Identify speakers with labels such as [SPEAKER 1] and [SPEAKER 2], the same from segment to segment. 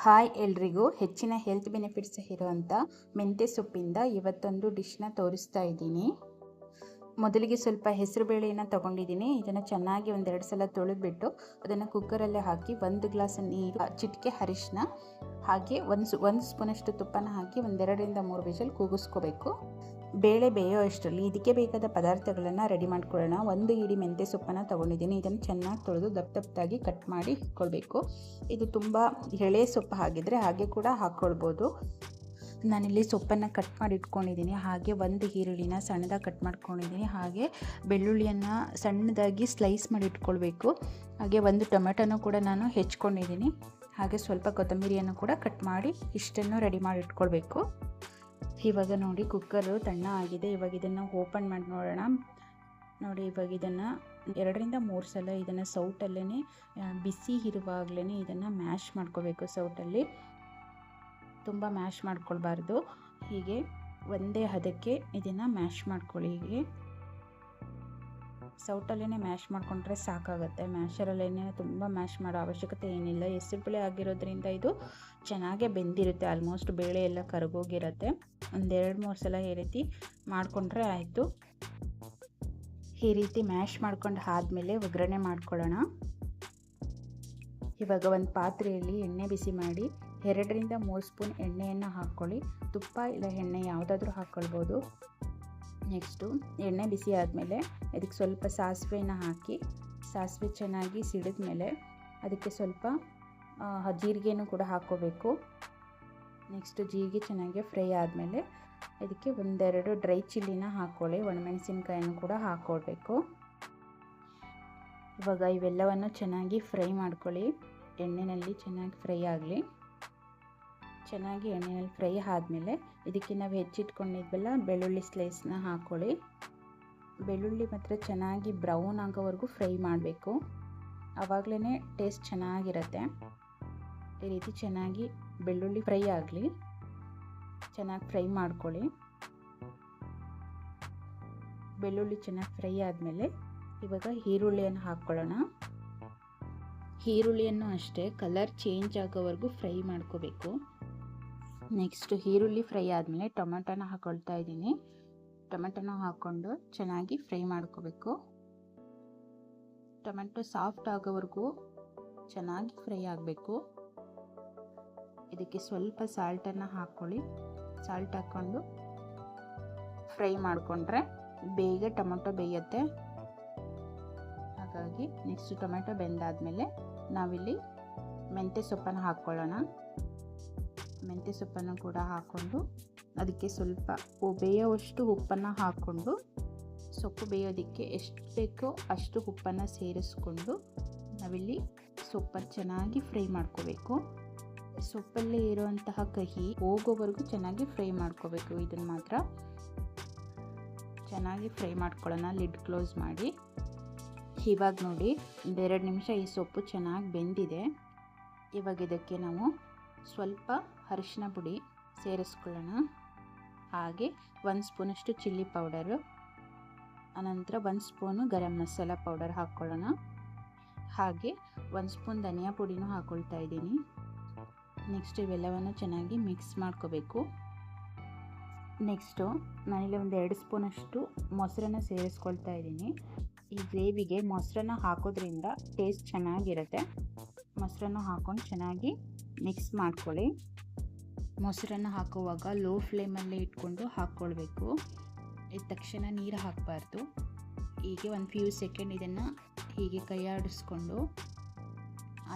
[SPEAKER 1] Hi ಎಲ್ರಿಗೂ. ಹೆಚ್ಚಿನ health benefits ಇರುವಂಥ ಮೆಂತ್ಯ ಸೊಪ್ಪಿಂದ ಇವತ್ತೊಂದು ಡಿಶ್ನ ತೋರಿಸ್ತಾ ಇದ್ದೀನಿ. ಮೊದಲಿಗೆ ಸ್ವಲ್ಪ ಹೆಸರು ಬೇಳೆಯನ್ನು ತೊಗೊಂಡಿದ್ದೀನಿ. ಇದನ್ನು ಚೆನ್ನಾಗಿ ಒಂದೆರಡು ಸಲ ತೊಳೆದ್ಬಿಟ್ಟು ಅದನ್ನು ಕುಕ್ಕರಲ್ಲೇ ಹಾಕಿ 1 ಗ್ಲಾಸ್ ನೀರು, ಚಿಟಿಕೆ ಅರಿಶಿನ ಹಾಗೆ ಒಂದು ಸ್ಪೂನಷ್ಟು ತುಪ್ಪನ ಹಾಕಿ 2ರಿಂದ 3 ವಿಷಲ್ ಕೂಗಿಸ್ಕೋಬೇಕು. ಬೇಳೆ ಬೇಯೋ ಅಷ್ಟರಲ್ಲಿ ಇದಕ್ಕೆ ಬೇಕಾದ ಪದಾರ್ಥಗಳನ್ನು ರೆಡಿ ಮಾಡ್ಕೊಳ್ಳೋಣ. 1 ಇಡೀ ಮೆಂತ್ಯ ಸೊಪ್ಪನ್ನು ತೊಗೊಂಡಿದ್ದೀನಿ. ಇದನ್ನು ಚೆನ್ನಾಗಿ ತೊಳೆದು ದಪ್ಪದಾಗಿ ಕಟ್ ಮಾಡಿ ಇಟ್ಕೊಳ್ಬೇಕು. ಇದು ತುಂಬ ಎಳೆ ಸೊಪ್ಪು ಆಗಿದ್ದರೆ ಹಾಗೆ ಕೂಡ ಹಾಕ್ಕೊಳ್ಬೋದು. ನಾನಿಲ್ಲಿ ಸೊಪ್ಪನ್ನು ಕಟ್ ಮಾಡಿ ಇಟ್ಕೊಂಡಿದ್ದೀನಿ. ಹಾಗೆ 1 ಈರುಳ್ಳಿನ ಸಣ್ಣದಾಗಿ ಕಟ್ ಮಾಡ್ಕೊಂಡಿದ್ದೀನಿ. ಹಾಗೆ ಬೆಳ್ಳುಳ್ಳಿಯನ್ನು ಸಣ್ಣದಾಗಿ ಸ್ಲೈಸ್ ಮಾಡಿ ಇಟ್ಕೊಳ್ಬೇಕು. ಹಾಗೆ 1 ಟೊಮೆಟೊನೂ ಕೂಡ ನಾನು ಹೆಚ್ಚ್ಕೊಂಡಿದ್ದೀನಿ. ಹಾಗೆ ಸ್ವಲ್ಪ ಕೊತ್ತಂಬರಿಯನ್ನು ಕೂಡ ಕಟ್ ಮಾಡಿ ಇಷ್ಟನ್ನು ರೆಡಿ ಮಾಡಿ ಇಟ್ಕೊಳ್ಬೇಕು. ಇವಾಗ ನೋಡಿ ಕುಕ್ಕರು ತಣ್ಣ ಆಗಿದೆ. ಇವಾಗ ಇದನ್ನು ಓಪನ್ ಮಾಡಿ ನೋಡೋಣ. ನೋಡಿ ಇವಾಗ ಇದನ್ನು 2ರಿಂದ 3 ಸಲ ಇದನ್ನು ಸೌಟಲ್ಲೇ ಬಿಸಿ ಇರುವಾಗಲೇ ಇದನ್ನು ಮ್ಯಾಶ್ ಮಾಡ್ಕೋಬೇಕು. ಸೌಟಲ್ಲಿ ತುಂಬ ಮ್ಯಾಶ್ ಮಾಡ್ಕೊಳ್ಬಾರ್ದು. ಹೀಗೆ ಒಂದೇ ಹದಕ್ಕೆ ಇದನ್ನು ಮ್ಯಾಶ್ ಮಾಡ್ಕೊಳ್ಳಿ. ಹೀಗೆ ಸೌಟಲ್ಲೇ ಮ್ಯಾಶ್ ಮಾಡಿಕೊಂಡ್ರೆ ಸಾಕಾಗುತ್ತೆ. ಮ್ಯಾಶರಲ್ಲೇ ತುಂಬ ಮ್ಯಾಶ್ ಮಾಡೋ ಅವಶ್ಯಕತೆ ಏನಿಲ್ಲ. ಹೆಸರು ಬೇಳೆ ಆಗಿರೋದ್ರಿಂದ ಇದು ಚೆನ್ನಾಗೇ ಬೆಂದಿರುತ್ತೆ. ಆಲ್ಮೋಸ್ಟ್ ಬೇಳೆ ಎಲ್ಲ ಕರಗೋಗಿರುತ್ತೆ. 2-3 ಸಲ ಈ ರೀತಿ ಮಾಡಿಕೊಂಡ್ರೆ ಆಯಿತು. ಈ ರೀತಿ ಮ್ಯಾಶ್ ಮಾಡ್ಕೊಂಡು ಆದಮೇಲೆ ಒಗ್ಗರಣೆ ಮಾಡ್ಕೊಳ್ಳೋಣ. ಇವಾಗ ಒಂದು ಪಾತ್ರೆಯಲ್ಲಿ ಎಣ್ಣೆ ಬಿಸಿ ಮಾಡಿ 2ರಿಂದ 3 ಸ್ಪೂನ್ ಎಣ್ಣೆಯನ್ನು ಹಾಕ್ಕೊಳ್ಳಿ. ತುಪ್ಪ ಇಲ್ಲ ಎಣ್ಣೆ ಯಾವುದಾದ್ರೂ ಹಾಕ್ಕೊಳ್ಬೋದು. ನೆಕ್ಸ್ಟು ಎಣ್ಣೆ ಬಿಸಿ ಆದಮೇಲೆ ಇದಕ್ಕೆ ಸ್ವಲ್ಪ ಸಾಸಿವೆನ ಹಾಕಿ, ಸಾಸಿವೆ ಚೆನ್ನಾಗಿ ಸಿಡಿದ ಮೇಲೆ ಅದಕ್ಕೆ ಸ್ವಲ್ಪ ಜೀರಿಗೆನೂ ಕೂಡ ಹಾಕ್ಕೋಬೇಕು. ನೆಕ್ಸ್ಟು ಜೀರಿಗೆ ಚೆನ್ನಾಗಿ ಫ್ರೈ ಆದಮೇಲೆ ಇದಕ್ಕೆ 1-2 ಡ್ರೈ ಚಿಲ್ಲಿನ ಹಾಕ್ಕೊಳ್ಳಿ. ಒಣಮೆಣಸಿನ್ಕಾಯನ್ನು ಕೂಡ ಹಾಕ್ಕೊಳ್ಬೇಕು. ಇವಾಗ ಇವೆಲ್ಲವನ್ನು ಚೆನ್ನಾಗಿ ಫ್ರೈ ಮಾಡ್ಕೊಳ್ಳಿ. ಎಣ್ಣೆಯಲ್ಲಿ ಚೆನ್ನಾಗಿ ಫ್ರೈ ಆಗಲಿ. ಚೆನ್ನಾಗಿ ಎಣ್ಣೆಯಲ್ಲಿ ಫ್ರೈ ಆದಮೇಲೆ ಇದಕ್ಕೆ ನಾವು ಹೆಚ್ಚಿಟ್ಕೊಂಡಿದ್ವಲ್ಲ ಬೆಳ್ಳುಳ್ಳಿ ಸ್ಲೈಸ್ನ ಹಾಕ್ಕೊಳ್ಳಿ. ಬೆಳ್ಳುಳ್ಳಿ ಮಾತ್ರ ಚೆನ್ನಾಗಿ ಬ್ರೌನ್ ಆಗೋವರೆಗೂ ಫ್ರೈ ಮಾಡಬೇಕು. ಆವಾಗಲೇ ಟೇಸ್ಟ್ ಚೆನ್ನಾಗಿರುತ್ತೆ. ಈ ರೀತಿ ಚೆನ್ನಾಗಿ ಬೆಳ್ಳುಳ್ಳಿ ಫ್ರೈ ಆಗಲಿ. ಚೆನ್ನಾಗಿ ಫ್ರೈ ಮಾಡ್ಕೊಳ್ಳಿ. ಬೆಳ್ಳುಳ್ಳಿ ಚೆನ್ನಾಗಿ ಫ್ರೈ ಆದಮೇಲೆ ಇವಾಗ ಈರುಳ್ಳಿಯನ್ನು ಹಾಕ್ಕೊಳ್ಳೋಣ. ಈರುಳ್ಳಿಯನ್ನು ಅಷ್ಟೇ ಕಲರ್ ಚೇಂಜ್ ಆಗೋವರೆಗೂ ಫ್ರೈ ಮಾಡ್ಕೋಬೇಕು. ನೆಕ್ಸ್ಟ್ ಈರುಳ್ಳಿ ಫ್ರೈ ಆದಮೇಲೆ ಟೊಮೆಟೊನ ಹಾಕ್ಕೊಳ್ತಾ ಇದ್ದೀನಿ. ಟೊಮೆಟೊನ ಹಾಕ್ಕೊಂಡು ಚೆನ್ನಾಗಿ ಫ್ರೈ ಮಾಡ್ಕೋಬೇಕು. ಟೊಮೆಟೊ ಸಾಫ್ಟ್ ಆಗೋವರೆಗೂ ಚೆನ್ನಾಗಿ ಫ್ರೈ ಆಗಬೇಕು. ಇದಕ್ಕೆ ಸ್ವಲ್ಪ ಸಾಲ್ಟನ್ನು ಹಾಕ್ಕೊಳ್ಳಿ. ಸಾಲ್ಟ್ ಹಾಕ್ಕೊಂಡು ಫ್ರೈ ಮಾಡಿಕೊಂಡ್ರೆ ಬೇಗ ಟೊಮೆಟೊ ಬೇಯುತ್ತೆ. ಹಾಗಾಗಿ ನೆಕ್ಸ್ಟ್ ಟೊಮೆಟೊ ಬೆಂದಾದಮೇಲೆ ನಾವಿಲ್ಲಿ ಮೆಂತ್ಯ ಸೊಪ್ಪನ್ನು ಹಾಕ್ಕೊಳ್ಳೋಣ. ಮೆಂತ್ಯ ಸೊಪ್ಪನ್ನು ಕೂಡ ಹಾಕ್ಕೊಂಡು ಅದಕ್ಕೆ ಸ್ವಲ್ಪ ಬೇಯೋವಷ್ಟು ಉಪ್ಪನ್ನು ಹಾಕ್ಕೊಂಡು ಸೊಪ್ಪು ಬೇಯೋದಕ್ಕೆ ಎಷ್ಟು ಬೇಕೋ ಅಷ್ಟು ಉಪ್ಪನ್ನು ಸೇರಿಸ್ಕೊಂಡು ನಾವಿಲ್ಲಿ ಸೊಪ್ಪನ್ನು ಚೆನ್ನಾಗಿ ಫ್ರೈ ಮಾಡ್ಕೋಬೇಕು. ಸೊಪ್ಪಲ್ಲೇ ಇರುವಂತಹ ಕಹಿ ಹೋಗೋವರೆಗೂ ಚೆನ್ನಾಗಿ ಫ್ರೈ ಮಾಡ್ಕೋಬೇಕು. ಇದನ್ನು ಮಾತ್ರ ಚೆನ್ನಾಗಿ ಫ್ರೈ ಮಾಡ್ಕೊಳ್ಳೋಣ. ಲಿಡ್ ಕ್ಲೋಸ್ ಮಾಡಿ. ಇವಾಗ ನೋಡಿ 2 ನಿಮಿಷ ಈ ಸೊಪ್ಪು ಚೆನ್ನಾಗಿ ಬೆಂದಿದೆ. ಇವಾಗ ಇದಕ್ಕೆ ನಾವು ಸ್ವಲ್ಪ ಅರಿಶಿನ ಪುಡಿ ಸೇರಿಸ್ಕೊಳ್ಳೋಣ. ಹಾಗೆ 1 ಸ್ಪೂನಷ್ಟು ಚಿಲ್ಲಿ ಪೌಡರು, ಅನಂತರ 1 ಸ್ಪೂನು ಗರಂ ಮಸಾಲ ಪೌಡರ್ ಹಾಕ್ಕೊಳ್ಳೋಣ. ಹಾಗೆ 1 ಸ್ಪೂನ್ ಧನಿಯಾ ಪುಡಿನೂ ಹಾಕ್ಕೊಳ್ತಾ ಇದ್ದೀನಿ. ನೆಕ್ಸ್ಟ್ ಇವೆಲ್ಲವನ್ನು ಚೆನ್ನಾಗಿ ಮಿಕ್ಸ್ ಮಾಡ್ಕೋಬೇಕು. ನೆಕ್ಸ್ಟು ನಾನಿಲ್ಲಿ 2 ಸ್ಪೂನಷ್ಟು ಮೊಸರನ್ನು ಸೇರಿಸ್ಕೊಳ್ತಾ ಇದ್ದೀನಿ. ಈ ಗ್ರೇವಿಗೆ ಮೊಸರನ್ನ ಹಾಕೋದ್ರಿಂದ ಟೇಸ್ಟ್ ಚೆನ್ನಾಗಿರುತ್ತೆ. ಮೊಸರನ್ನು ಹಾಕ್ಕೊಂಡು ಚೆನ್ನಾಗಿ ಮಿಕ್ಸ್ ಮಾಡ್ಕೊಳ್ಳಿ. ಮೊಸರನ್ನು ಹಾಕುವಾಗ ಲೋ ಫ್ಲೇಮಲ್ಲೇ ಇಟ್ಕೊಂಡು ಹಾಕ್ಕೊಳ್ಬೇಕು. ಇದ್ದ ತಕ್ಷಣ ನೀರು ಹಾಕಬಾರ್ದು. ಹೀಗೆ ಒಂದು ಫ್ಯೂ ಸೆಕೆಂಡ್ ಇದನ್ನು ಹೀಗೆ ಕೈಯಾಡಿಸ್ಕೊಂಡು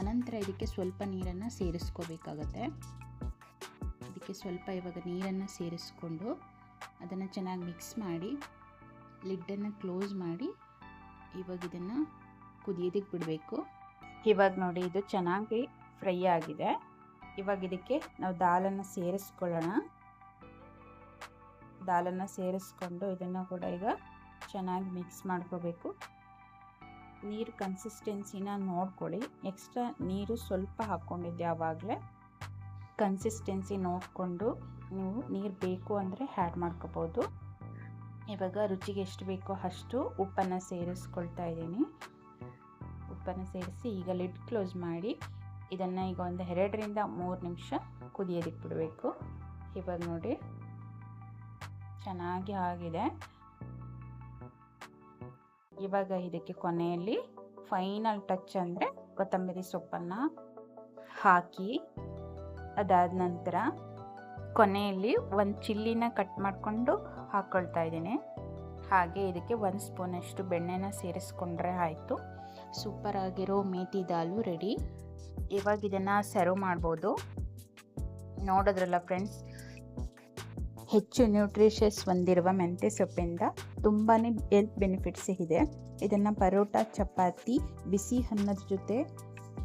[SPEAKER 1] ಅನಂತರ ಇದಕ್ಕೆ ಸ್ವಲ್ಪ ನೀರನ್ನು ಸೇರಿಸ್ಕೋಬೇಕಾಗತ್ತೆ. ಇದಕ್ಕೆ ಸ್ವಲ್ಪ ಇವಾಗ ನೀರನ್ನು ಸೇರಿಸ್ಕೊಂಡು ಅದನ್ನು ಚೆನ್ನಾಗಿ ಮಿಕ್ಸ್ ಮಾಡಿ ಲಿಡ್ಡನ್ನು ಕ್ಲೋಸ್ ಮಾಡಿ ಇವಾಗ ಇದನ್ನು ಕುದಿಯೋದಕ್ಕೆ ಬಿಡಬೇಕು. ಇವಾಗ ನೋಡಿ ಇದು ಚೆನ್ನಾಗಿ ಫ್ರೈ ಆಗಿದೆ. ಇವಾಗ ಇದಕ್ಕೆ ನಾವು ದಾಲನ್ನು ಸೇರಿಸ್ಕೊಳ್ಳೋಣ. ದಾಲನ್ನು ಸೇರಿಸ್ಕೊಂಡು ಇದನ್ನು ಕೂಡ ಈಗ ಚೆನ್ನಾಗಿ ಮಿಕ್ಸ್ ಮಾಡ್ಕೋಬೇಕು. ನೀರು ಕನ್ಸಿಸ್ಟೆನ್ಸಿನ ನೋಡ್ಕೊಳ್ಳಿ. ಎಕ್ಸ್ಟ್ರಾ ನೀರು ಸ್ವಲ್ಪ ಹಾಕ್ಕೊಂಡಿದ್ದೆ ಆವಾಗಲೇ. ಕನ್ಸಿಸ್ಟೆನ್ಸಿ ನೋಡಿಕೊಂಡು ನೀವು ನೀರು ಬೇಕು ಅಂದರೆ ಆ್ಯಡ್ ಮಾಡ್ಕೋಬೋದು. ಇವಾಗ ರುಚಿಗೆ ಎಷ್ಟು ಬೇಕೋ ಅಷ್ಟು ಉಪ್ಪನ್ನು ಸೇರಿಸ್ಕೊಳ್ತಾ ಇದ್ದೀನಿ. ಉಪ್ಪನ್ನು ಸೇರಿಸಿ ಈಗ ಲಿಡ್ ಕ್ಲೋಸ್ ಮಾಡಿ ಇದನ್ನು ಈಗ ಒಂದು 2ರಿಂದ 3 ನಿಮಿಷ ಕುದಿಯೋದಕ್ಕೆ ಬಿಡಬೇಕು. ಇವಾಗ ನೋಡಿ ಚೆನ್ನಾಗಿ ಆಗಿದೆ. ಇವಾಗ ಇದಕ್ಕೆ ಕೊನೆಯಲ್ಲಿ ಫೈನಲ್ ಟಚ್ ಅಂದರೆ ಕೊತ್ತಂಬರಿ ಸೊಪ್ಪನ್ನು ಹಾಕಿ, ಅದಾದ ನಂತರ ಕೊನೆಯಲ್ಲಿ ಒಂದು ಚಿಲ್ಲಿನ ಕಟ್ ಮಾಡಿಕೊಂಡು ಹಾಕ್ಕೊಳ್ತಾ ಇದ್ದೀನಿ. ಹಾಗೆ ಇದಕ್ಕೆ 1 ಸ್ಪೂನಷ್ಟು ಬೆಣ್ಣೆನ ಸೇರಿಸ್ಕೊಂಡ್ರೆ ಆಯಿತು. ಸೂಪರ್ ಆಗಿರೋ ಮೇಥಿ ದಾಲು ರೆಡಿ. ಇವಾಗ ಇದನ್ನು ಸರ್ವ್ ಮಾಡ್ಬೋದು. ನೋಡಿದ್ರಲ್ಲ ಫ್ರೆಂಡ್ಸ್, ಹೆಚ್ಚು ನ್ಯೂಟ್ರಿಷಸ್ ಹೊಂದಿರುವ ಮೆಂತ್ಯ ಸೊಪ್ಪಿಂದ ತುಂಬಾ ಹೆಲ್ತ್ ಬೆನಿಫಿಟ್ಸ್ ಇದೆ. ಇದನ್ನು ಪರೋಟ, ಚಪಾತಿ, ಬಿಸಿ ಅನ್ನದ ಜೊತೆ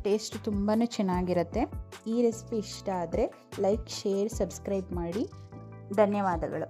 [SPEAKER 1] ಟೇಸ್ಟ್ ತುಂಬಾ ಚೆನ್ನಾಗಿರುತ್ತೆ. ಈ ರೆಸಿಪಿ ಇಷ್ಟ ಆದರೆ ಲೈಕ್, ಶೇರ್, ಸಬ್ಸ್ಕ್ರೈಬ್ ಮಾಡಿ. ಧನ್ಯವಾದಗಳು.